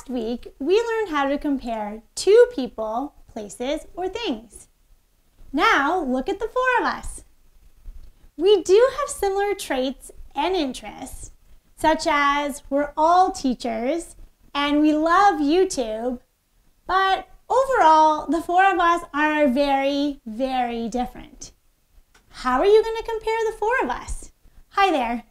Last week, we learned how to compare two people, places, or things. Now, look at the four of us. We do have similar traits and interests, such as we're all teachers and we love YouTube, but overall, the four of us are very, very different. How are you going to compare the four of us? Hi there,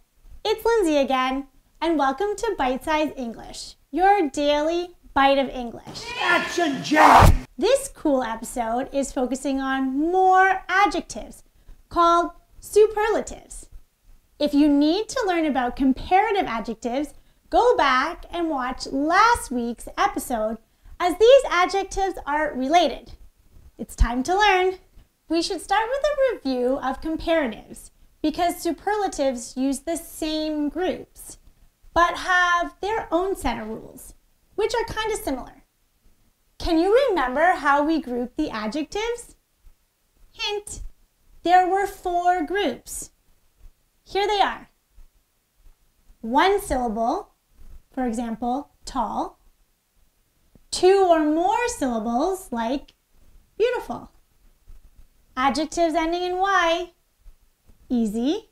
it's Lindsay again, and welcome to Bite Size English, your daily bite of English. Action, Jack! This cool episode is focusing on more adjectives called superlatives. If you need to learn about comparative adjectives, go back and watch last week's episode, as these adjectives are related. It's time to learn. We should start with a review of comparatives because superlatives use the same groups but have their own set of rules, which are kind of similar. Can you remember how we grouped the adjectives? Hint, there were four groups. Here they are. One syllable, for example, tall. Two or more syllables, like beautiful. Adjectives ending in Y, easy.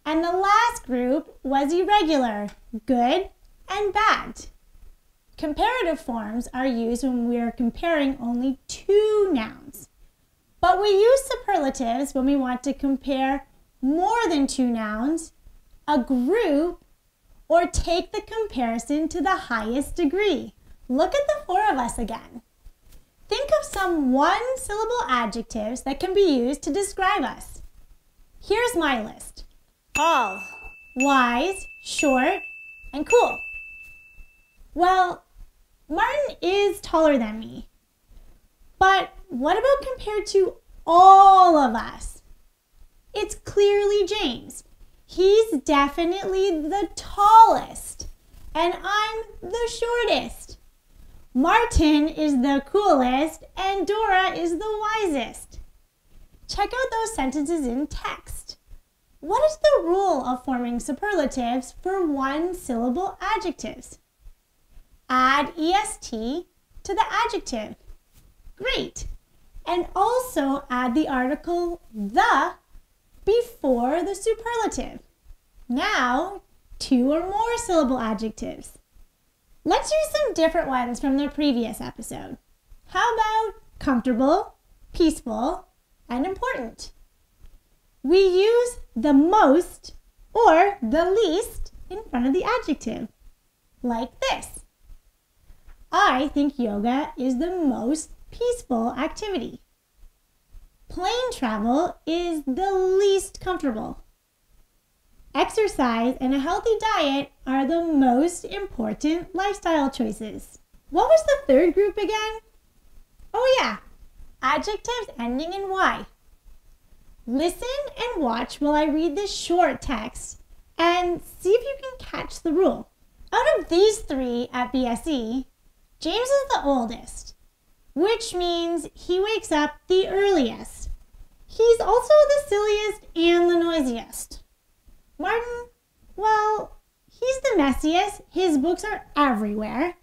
And the last group was irregular, good and bad. Comparative forms are used when we are comparing only two nouns. But we use superlatives when we want to compare more than two nouns, a group, or take the comparison to the highest degree. Look at the four of us again. Think of some one-syllable adjectives that can be used to describe us. Here's my list. Tall, wise, short, and cool. Well, Martin is taller than me. But what about compared to all of us? It's clearly James. He's definitely the tallest, and I'm the shortest. Martin is the coolest, and Dora is the wisest. Check out those sentences in text. What is the rule of forming superlatives for one-syllable adjectives? Add est to the adjective. Great. And also add the article the before the superlative. Now, two or more syllable adjectives. Let's use some different ones from the previous episode. How about comfortable, peaceful, and important? We use the most or the least in front of the adjective, like this. I think yoga is the most peaceful activity. Plane travel is the least comfortable. Exercise and a healthy diet are the most important lifestyle choices. What was the third group again? Oh yeah, adjectives ending in Y. Listen and watch while I read this short text and see if you can catch the rule. Out of these three at BSE, James is the oldest, which means he wakes up the earliest. He's also the silliest and the noisiest. Martin, well, he's the messiest. His books are everywhere.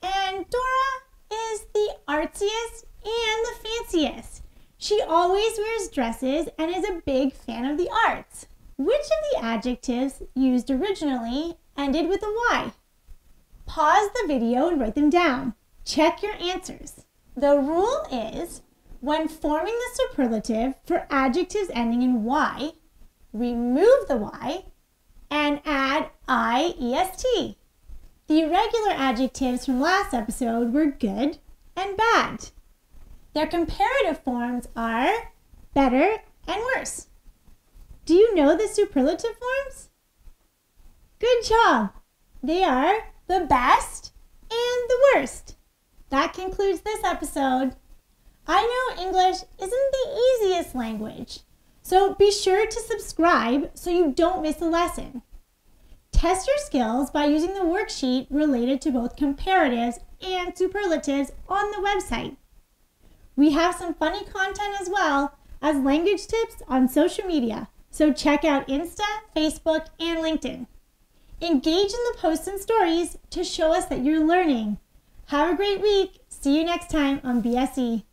And Dora is the artsiest and the fanciest. She always wears dresses and is a big fan of the arts. Which of the adjectives used originally ended with a Y? Pause the video and write them down. Check your answers. The rule is, when forming the superlative for adjectives ending in Y, remove the Y and add IEST. The irregular adjectives from last episode were good and bad. Their comparative forms are better and worse. Do you know the superlative forms? Good job! They are the best and the worst. That concludes this episode. I know English isn't the easiest language, so be sure to subscribe so you don't miss a lesson. Test your skills by using the worksheet related to both comparatives and superlatives on the website. We have some funny content as well as language tips on social media, so check out Insta, Facebook, and LinkedIn. Engage in the posts and stories to show us that you're learning. Have a great week. See you next time on BSE.